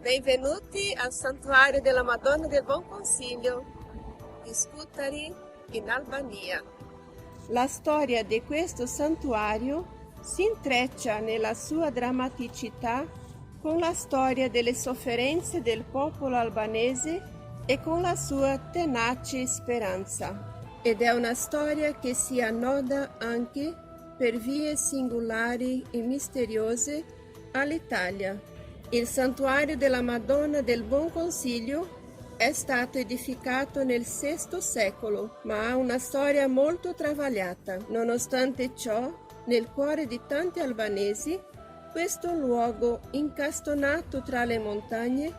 Benvenuti al Santuario della Madonna del Buon Consiglio di Scutari in Albania. La storia di questo santuario si intreccia nella sua drammaticità con la storia delle sofferenze del popolo albanese e con la sua tenace speranza. Ed è una storia che si annoda anche per vie singolari e misteriose all'Italia. Il santuario della Madonna del Buon Consiglio è stato edificato nel VI secolo, ma ha una storia molto travagliata. Nonostante ciò, nel cuore di tanti albanesi, questo luogo incastonato tra le montagne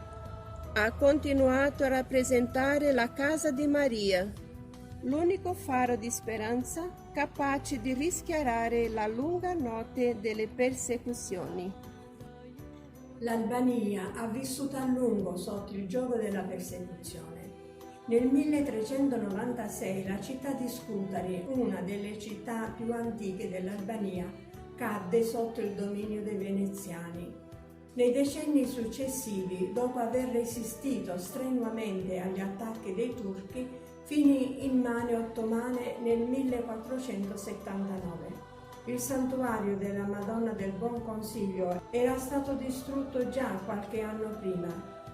ha continuato a rappresentare la casa di Maria, l'unico faro di speranza capace di rischiarare la lunga notte delle persecuzioni. L'Albania ha vissuto a lungo sotto il giogo della persecuzione. Nel 1396 la città di Scutari, una delle città più antiche dell'Albania, cadde sotto il dominio dei veneziani. Nei decenni successivi, dopo aver resistito strenuamente agli attacchi dei turchi, finì in mani ottomane nel 1479. Il santuario della Madonna del Buon Consiglio era stato distrutto già qualche anno prima,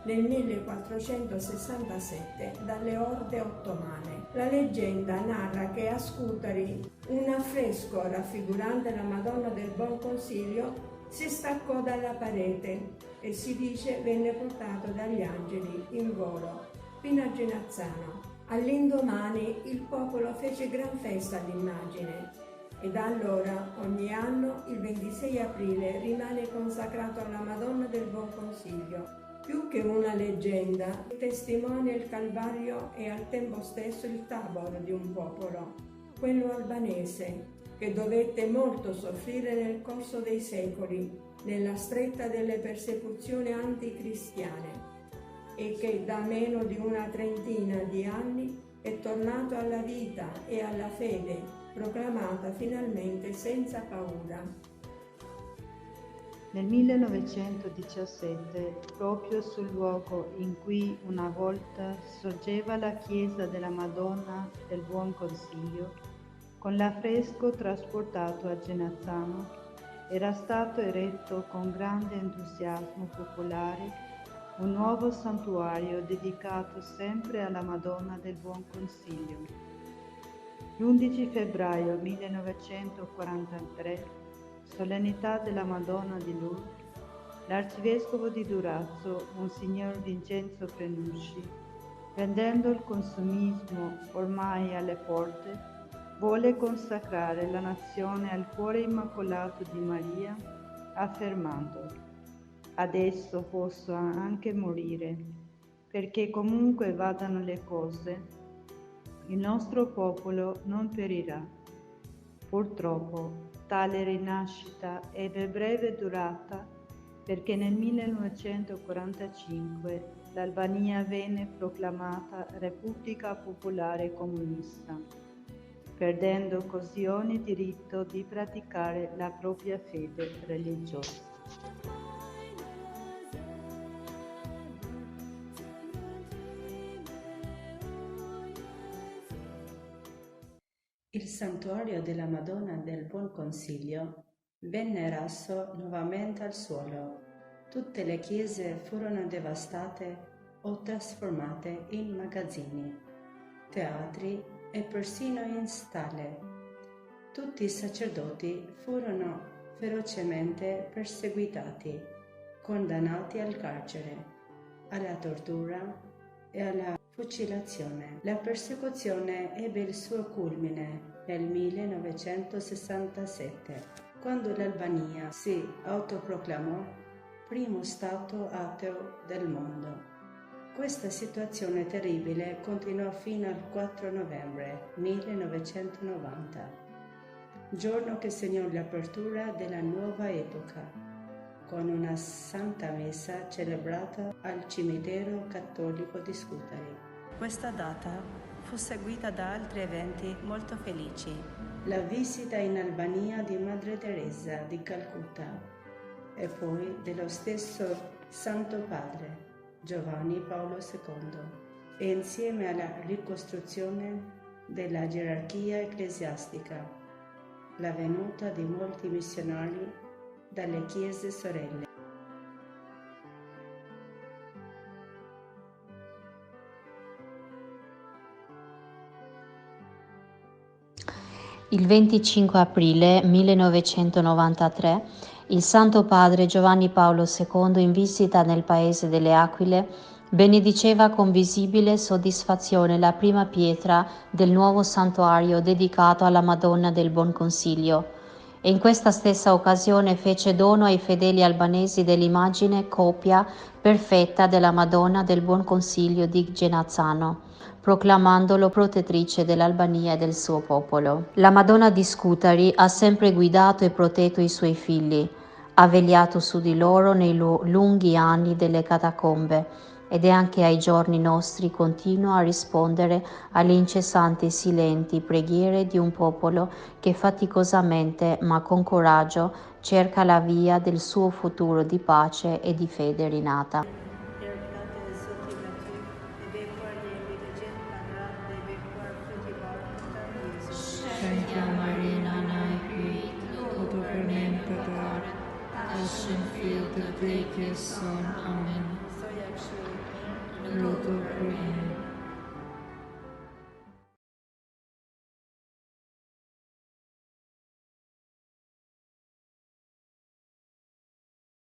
nel 1467, dalle orde ottomane. La leggenda narra che a Scutari un affresco raffigurante la Madonna del Buon Consiglio si staccò dalla parete e si dice venne portato dagli angeli in volo fino a Genazzano. All'indomani il popolo fece gran festa all'immagine e da allora ogni anno il 26 aprile rimane consacrato alla Madonna del Buon Consiglio. Più che una leggenda, testimonia il calvario e al tempo stesso il tabor di un popolo, quello albanese, che dovette molto soffrire nel corso dei secoli, nella stretta delle persecuzioni anticristiane, e che da meno di una trentina di anni è tornato alla vita e alla fede, proclamata finalmente senza paura. Nel 1917, proprio sul luogo in cui una volta sorgeva la chiesa della Madonna del Buon Consiglio, con l'affresco trasportato a Genazzano, era stato eretto con grande entusiasmo popolare un nuovo santuario dedicato sempre alla Madonna del Buon Consiglio. L'11 febbraio 1943, solennità della Madonna di Lourdes, l'arcivescovo di Durazzo, Monsignor Vincenzo Prenusci, prendendo il consumismo ormai alle porte, volle consacrare la nazione al cuore immacolato di Maria, affermando: «Adesso posso anche morire, perché comunque vadano le cose, il nostro popolo non perirà». Purtroppo tale rinascita ebbe breve durata perché nel 1945 l'Albania venne proclamata Repubblica Popolare Comunista, perdendo così ogni diritto di praticare la propria fede religiosa. Il santuario della Madonna del Buon Consiglio venne raso nuovamente al suolo. Tutte le chiese furono devastate o trasformate in magazzini, teatri e persino in stalle. Tutti i sacerdoti furono ferocemente perseguitati, condannati al carcere, alla tortura e alla fucilazione. La persecuzione ebbe il suo culmine nel 1967, quando l'Albania si autoproclamò primo stato ateo del mondo. Questa situazione terribile continuò fino al 4 novembre 1990, giorno che segnò l'apertura della nuova epoca, con una santa messa celebrata al cimitero cattolico di Scutari. Questa data fu seguita da altri eventi molto felici. La visita in Albania di Madre Teresa di Calcutta e poi dello stesso Santo Padre Giovanni Paolo II e insieme alla ricostruzione della gerarchia ecclesiastica, la venuta di molti missionari dalle chiese sorelle. Il 25 aprile 1993 il Santo Padre Giovanni Paolo II, in visita nel paese delle Aquile, benediceva con visibile soddisfazione la prima pietra del nuovo santuario dedicato alla Madonna del Buon Consiglio e in questa stessa occasione fece dono ai fedeli albanesi dell'immagine copia perfetta della Madonna del Buon Consiglio di Genazzano, proclamandolo protettrice dell'Albania e del suo popolo. La Madonna di Scutari ha sempre guidato e protetto i suoi figli, ha vegliato su di loro nei lunghi anni delle catacombe ed è anche ai giorni nostri continua a rispondere alle incessanti e silenti preghiere di un popolo che faticosamente ma con coraggio cerca la via del suo futuro di pace e di fede rinata. Santa Marina, naipit, tot opernem păcat, ocean field of Deus Son. Amen. Roto pro